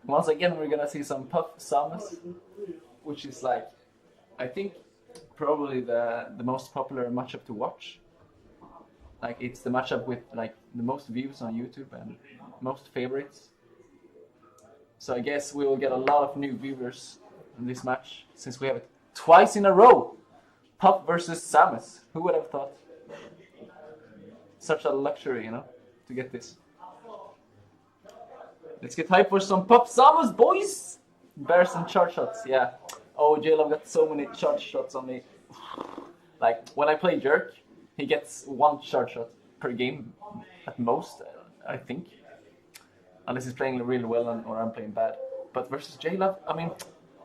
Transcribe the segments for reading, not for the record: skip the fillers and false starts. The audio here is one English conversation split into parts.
Once again, we're gonna see some Puff Samus, which is like, I think, probably the most popular matchup to watch. Like it's the matchup with like the most views on YouTube and most favorites. So I guess we will get a lot of new viewers in this match since we have it twice in a row. Puff versus Samus. Who would have thought? Such a luxury, you know, to get this. Let's get hype for some Puff Samus, boys! Bear some charge shots, yeah. Oh, J-Love got so many charge shots on me. Like, when I play Jerk, he gets one charge shot per game at most, I think. Unless he's playing really well or I'm playing bad. But versus J-Love, I mean,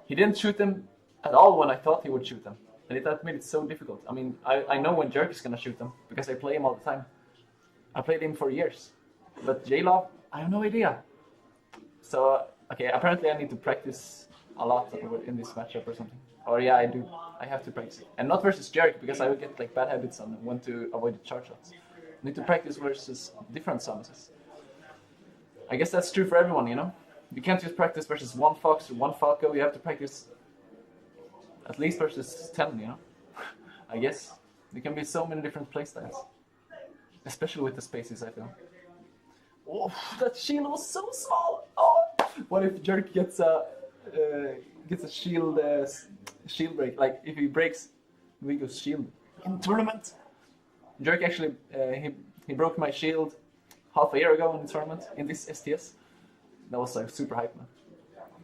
he didn't shoot them at all when I thought he would shoot them. And that made it so difficult. I mean, I know when Jerk is gonna shoot them because I play him all the time. I played him for years. But J-Love, I have no idea. So, okay, apparently I need to practice a lot in this matchup or something. Or yeah, I do. I have to practice. And not versus Jerk, because I will get like bad habits on when to avoid the charge shots. I need to practice versus different Samuses. I guess that's true for everyone, you know? You can't just practice versus one Fox or one Falco, you have to practice at least versus 10, you know? I guess. There can be so many different playstyles. Especially with the spaces, I feel. Oh, that shield was so small! Oh! What if Jerk gets a shield break? Like, if he breaks Luigo's shield in tournament? Jerk actually, he broke my shield half a year ago in the tournament, in this STS. That was like super hype, man.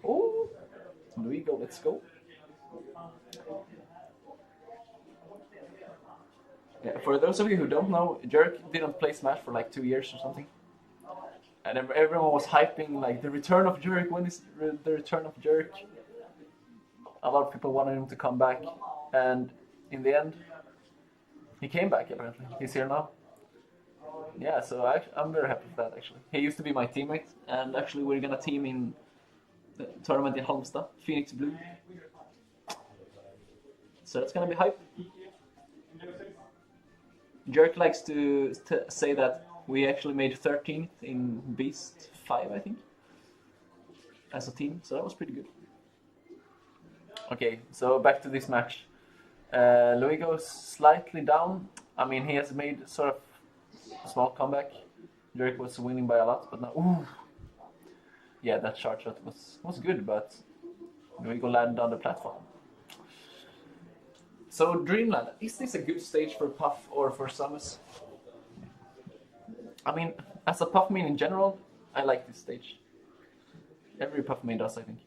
Oh! Luigo, let's go. Yeah, for those of you who don't know, Jerk didn't play Smash for like 2 years or something. And everyone was hyping like the return of Jerk. When is the return of Jerk? A lot of people wanted him to come back, and in the end, he came back. Apparently, he's here now. Yeah, so I'm very happy with that. Actually, he used to be my teammate, and actually we're gonna team in the tournament in Halmstad, Phoenix Blue. So that's gonna be hype. Jerk likes to say that we actually made 13th in Beast 5, I think, as a team, so that was pretty good. Okay, so back to this match. Luigo's slightly down. I mean, he has made sort of a small comeback. Jerk was winning by a lot, but now, ooh. Yeah, that charge shot was good, but Luigo landed on the platform. So Dreamland, is this a good stage for Puff or for Samus? I mean, as a Puff main in general, I like this stage. Every Puff main does, I think.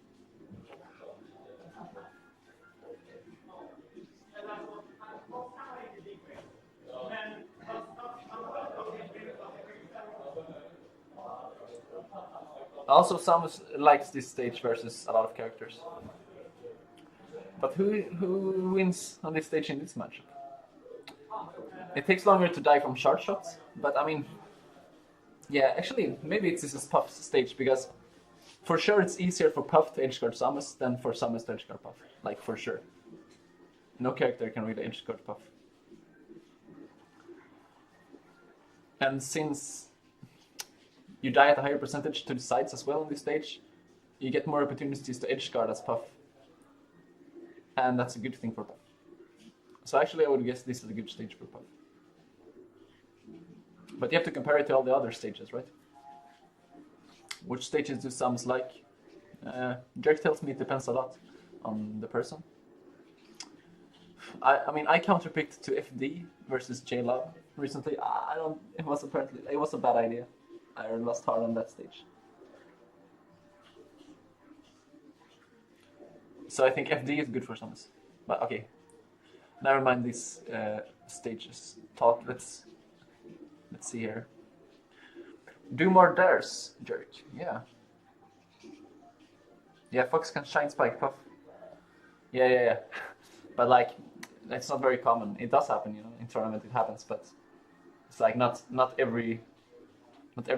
Also, Samus likes this stage versus a lot of characters. But who wins on this stage in this matchup? It takes longer to die from shard shots, but I mean, yeah, actually, maybe this is Puff's stage because for sure it's easier for Puff to edgeguard Samus than for Samus to edgeguard Puff. Like, for sure. No character can really edgeguard Puff. And since you die at a higher percentage to the sides as well on this stage, you get more opportunities to edgeguard as Puff. And that's a good thing for Puff. So actually I would guess this is a good stage for Puff. But you have to compare it to all the other stages, right? Which stages do Samus like? Jerk tells me it depends a lot on the person. I mean, I counterpicked to FD versus J-Love recently. It was a bad idea. I lost hard on that stage. So I think FD is good for Samus. But okay, never mind these stages talk. Let's see here. Do more dares, Jerk. Yeah. Yeah, Fox can shine spike Puff. Yeah. But like, it's not very common. It does happen, you know. In tournament it happens, but it's like not every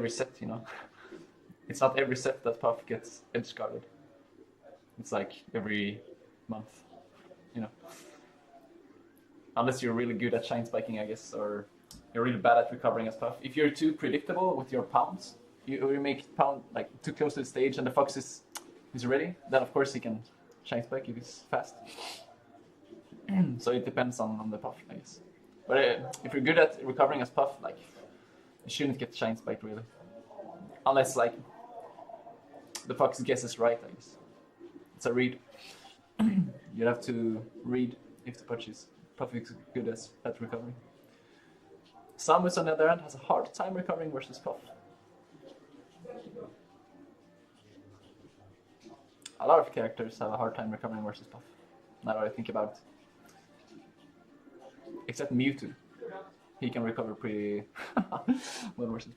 set, you know. It's not every set that Puff gets edge guarded. It's like every month, you know. Unless you're really good at shine spiking, I guess, or you're really bad at recovering as Puff. If you're too predictable with your pounds, you make pound like too close to the stage, and the Fox is he's ready, then of course he can shine spike if he's fast. So it depends on the puff, I guess. But if you're good at recovering as puff, like you shouldn't get shine spike really, unless like the fox guesses right, I guess. It's a read. You have to read if the puff is good at recovering. Samus, on the other hand, has a hard time recovering versus puff. A lot of characters have a hard time recovering versus puff. Now that I think about it. Except Mewtwo. He can recover pretty well versus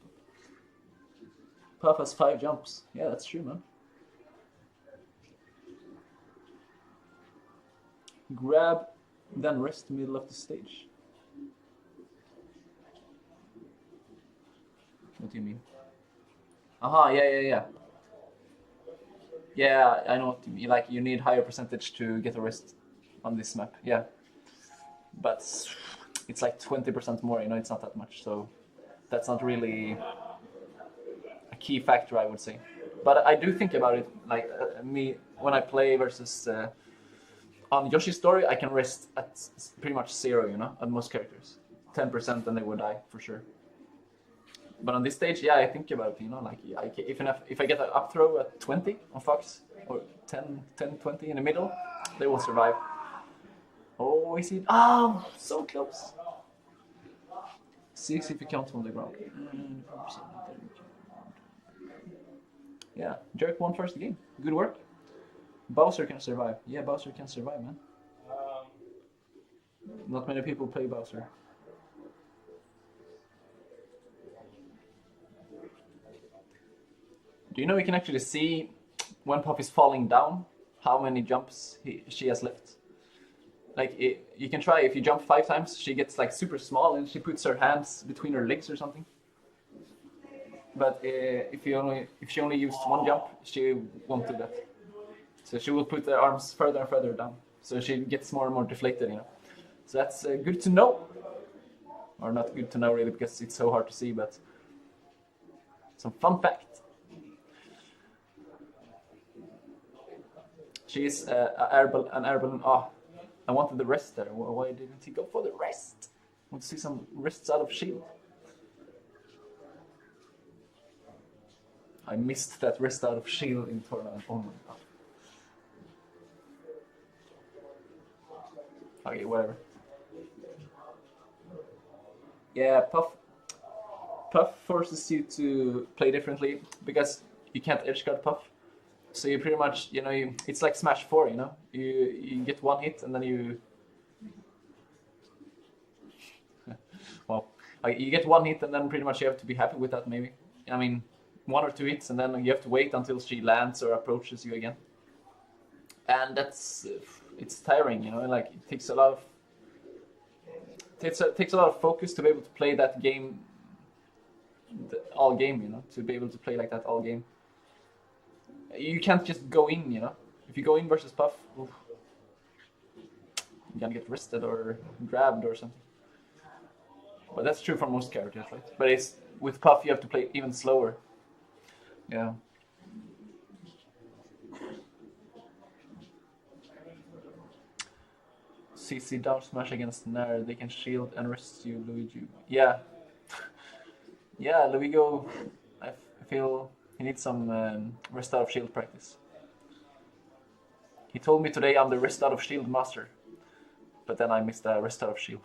puff. Puff has 5 jumps. Yeah, that's true, man. Grab, then rest middle of the stage. What do you mean? Aha, yeah. Yeah, I know what you mean. Like, you need higher percentage to get a rest on this map. Yeah. But it's like 20% more, you know, it's not that much. So that's not really a key factor, I would say. But I do think about it, like me, when I play versus... on Yoshi's story, I can rest at pretty much 0, you know, at most characters. 10% and they would die, for sure. But on this stage, yeah, I think about it, you know, like if I get an up throw at 20 on Fox, or 10, 20 in the middle, they will survive. Oh, is it? Oh, so close. 6 if you count on the ground. Yeah, Jerk won first game. Good work. Bowser can survive. Yeah, Bowser can survive, man. Not many people play Bowser. Do you know you can actually see when Puff is falling down how many jumps she has left? Like you can try, if you jump 5 times, she gets like super small and she puts her hands between her legs or something. But if she only used 1 jump, she won't do that. So she will put her arms further and further down. So she gets more and more deflated, you know. So that's good to know. Or not good to know really, because it's so hard to see, but some fun fact. She's an air balloon. Oh, I wanted the rest there. Why didn't he go for the rest? I want to see some rests out of shield. I missed that rest out of shield in tournament. Oh my god. Okay, whatever. Yeah, Puff forces you to play differently because you can't edge guard Puff. So you pretty much, you know, it's like Smash 4, you know? You get 1 hit and then you... well, you get 1 hit and then pretty much you have to be happy with that, maybe. I mean, 1 or 2 hits and then you have to wait until she lands or approaches you again. And that's... it's tiring, you know, like it takes a lot of focus to be able to play that game all game, you know, to be able to play like that all game. You can't just go in, you know. If you go in versus Puff, oof, you're gonna get wristed or grabbed or something. But that's true for most characters, right? But it's with Puff you have to play even slower. Yeah. CC down smash against Nair, they can shield and rest you, Luigi. Yeah. Yeah, Luigo, I feel he needs some rest out of shield practice. He told me today I'm the rest out of shield master. But then I missed the rest out of shield.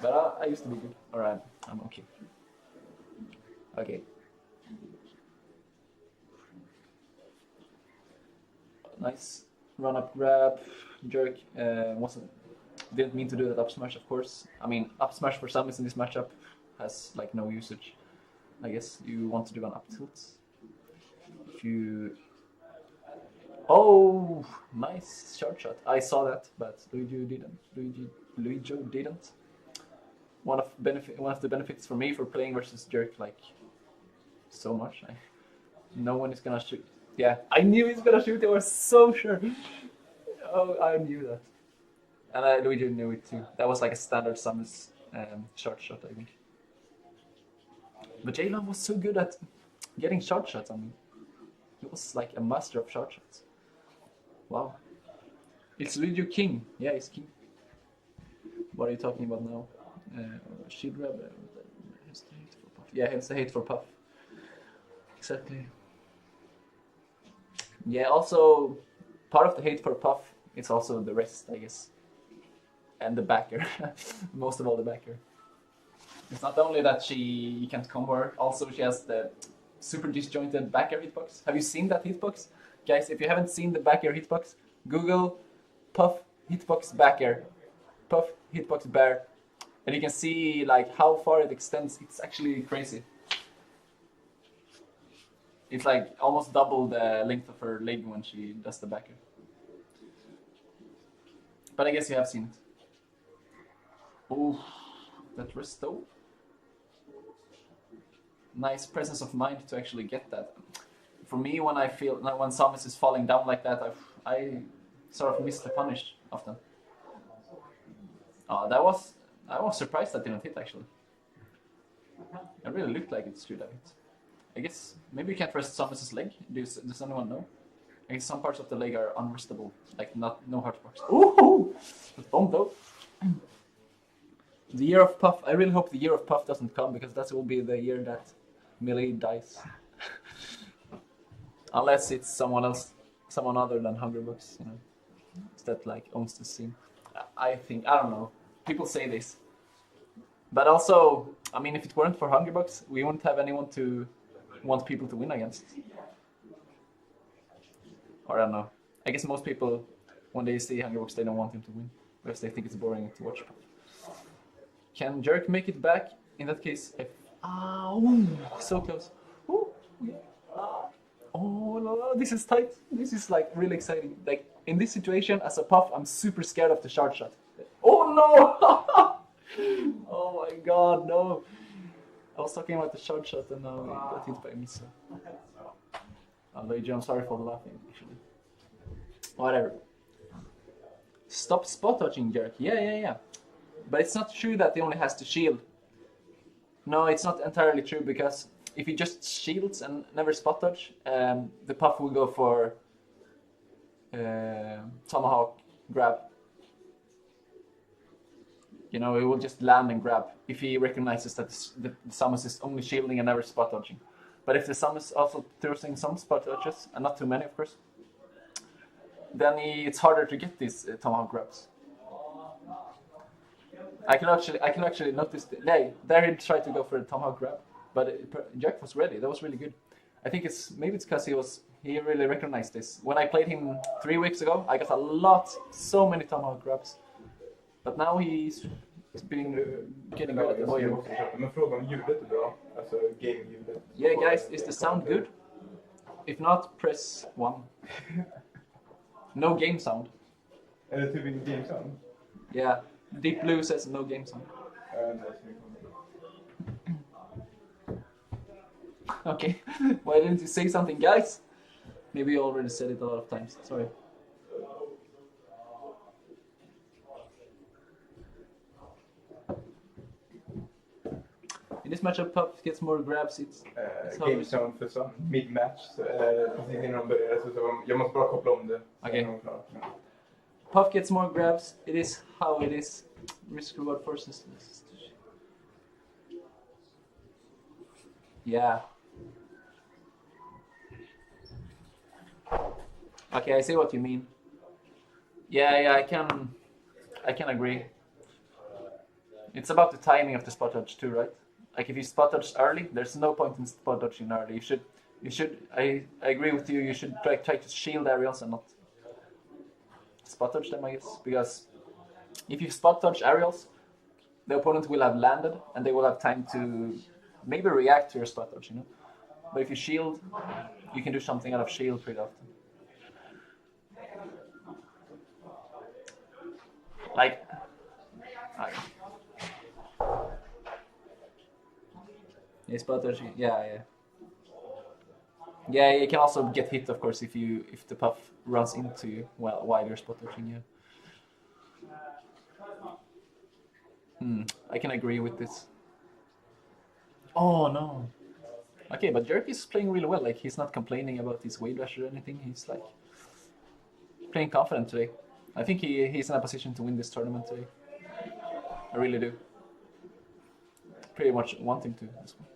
But I used to be good. Alright, I'm okay. Okay. Nice. Run up grab, jerk, didn't mean to do that up smash, of course. I mean, up smash for Samus in this matchup has like no usage. I guess you want to do an up tilt. If you... oh, nice short shot. I saw that, but Luigi didn't. One of the benefits for me for playing versus jerk like so much. No one is gonna shoot. Yeah, I knew he's gonna shoot. I was so sure. Oh, I knew that. And Luigi knew it too. That was like a standard Samus short shot, I think. But Jalen was so good at getting short shots on me. was like a master of short shots. Wow. It's Luigo King. Yeah, he's king. What are you talking about now? Shield grab. Hence the hate for Puff. Yeah, hence the hate for Puff. Exactly. Yeah, also, part of the hate for Puff, it's also the rest, I guess. And the backer. Most of all, the backer. It's not only that you can't combo her, also she has the super disjointed backer hitbox. Have you seen that hitbox? Guys, if you haven't seen the backer hitbox, Google Puff hitbox backer, Puff hitbox bear, and you can see like how far it extends. It's actually crazy. It's like almost double the length of her leg when she does the backer. But I guess you have seen it. Oh, that wrist though. Nice presence of mind to actually get that. For me, when Samus is falling down like that, I sort of miss the punish often. I was surprised that didn't hit actually. It really looked like it should have hit. I guess maybe you can't rest Samus's leg. Does anyone know? I guess some parts of the leg are unrestable, like no hard parts. Ooh, that's bomb though. The year of Puff. I really hope the year of Puff doesn't come because that will be the year that Melee dies. Unless it's someone other than Hungrybox, you know, that like owns the scene. I don't know. People say this, but also, I mean, if it weren't for Hungrybox, we wouldn't have anyone to want people to win against. Or I don't know. I guess most people, when they see Hungrybox, they don't want him to win because they think it's boring to watch. Can Jerk make it back? In that case, so close. Ooh, yeah. Oh no, this is tight. This is like really exciting. Like in this situation, as a Puff, I'm super scared of the shard shot. Oh no! Oh my god, no! I was talking about the shard shot and now I got hit by me. So, Luigi, I'm sorry for the laughing. Actually, whatever. Stop spot touching Jerk. Yeah. But it's not true that he only has to shield. No, it's not entirely true because if he just shields and never spot dodge, the Puff will go for Tomahawk grab. You know, he will just land and grab if he recognizes that the Samus is only shielding and never spot dodging. But if the Samus also throws in some spot dodges, and not too many of course, then it's harder to get these Tomahawk grabs. I can actually notice there he tried to go for a Tomahawk grab, but Jack was ready. That was really good. I think maybe it's because he really recognized this. When I played him 3 weeks ago, I got so many Tomahawk grabs, but now he's been getting good at the boy. Men fråga om ljudet är bra, alltså game-ljudet. Yeah guys, is the sound good? If not, press 1. No game sound. Är det typ ingen game sound? Yeah. Deep Blue says no game sound. Okay, why didn't you say something, guys? Maybe you already said it a lot of times. Sorry. In this matchup, Puff gets more grabs. It's game sound för så mid-match. Precis innan de börjar så jag måste bara koppla om det. Okay. Puff gets more grabs. It is how it is. Risk reward forces. Yeah. Okay, I see what you mean. Yeah, I can agree. It's about the timing of the spot dodge too, right? Like if you spot dodge early, there's no point in spot dodging early. You should. I agree with you. You should try to shield aerials and not spot dodge them, I guess, because if you spot dodge aerials, the opponent will have landed and they will have time to maybe react to your spot dodge, you know. But if you shield, you can do something out of shield pretty often. Like, yeah, spot dodge. Yeah. Yeah, you can also get hit, of course, if the Puff runs into you while you're spot dodging. Yeah. I can agree with this. Oh no. Okay, but Jerk is playing really well. Like he's not complaining about his wave dash or anything. He's like playing confident today. I think he's in a position to win this tournament today. I really do. Pretty much wanting to as well.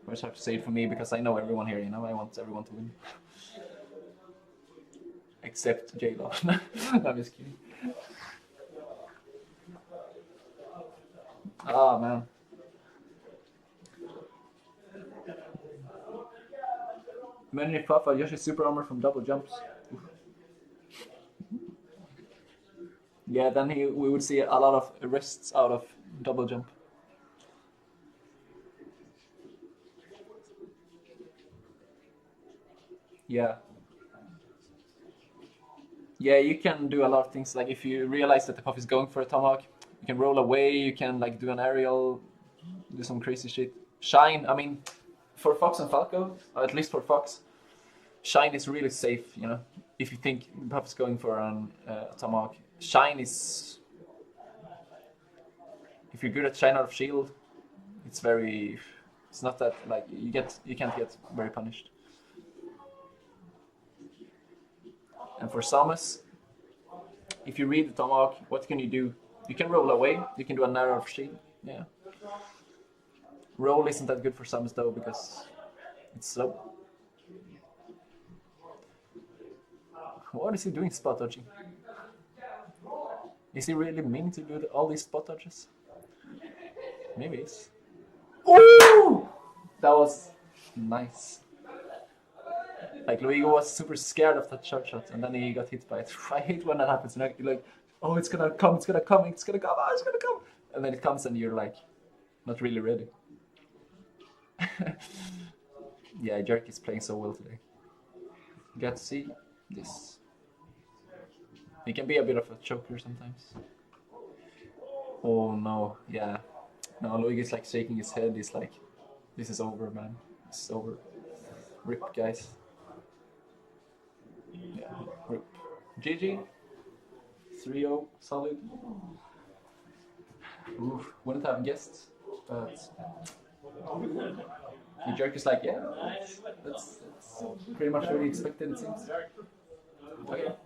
I just have to say it for me because I know everyone here. You know, I want everyone to win. Except J-Lo. No, I'm just kidding. Ah, man. Many Papa Yoshi super armor from double jumps. Oof. Yeah, then we would see a lot of wrists out of double jump. Yeah. Yeah, you can do a lot of things. Like if you realize that the puff is going for a tomahawk, you can roll away. You can like do an aerial, do some crazy shit. Shine. I mean, for Fox and Falco, or at least for Fox, Shine is really safe. You know, if you think the puff is going for an tomahawk, Shine is. If you're good at Shine out of shield, it's very. It's not that like you can't get very punished. And for Samus, if you read the Tomahawk, what can you do? You can roll away, you can do a narrow shield. Yeah. Roll isn't that good for Samus though because it's slow. What is he doing spot dodging? Is he really meaning to do all these spot dodges? Maybe it's. Ooh! That was nice. Like Luigo was super scared of that short shot, and then he got hit by it. I hate when that happens. You're like, oh, it's gonna come, it's gonna come, it's gonna come, oh, it's gonna come, and then it comes, and you're like, not really ready. Yeah, Jerk is playing so well today. You got to see this. He can be a bit of a choker sometimes. Oh no, yeah. No, Luigo is like shaking his head. He's like, this is over, man. This is over. Rip, guys. Yeah, rip. GG. 3-0, solid. Oof, wouldn't have guessed, but the Jerk is like, yeah, that's pretty much what we expected, it seems. Okay.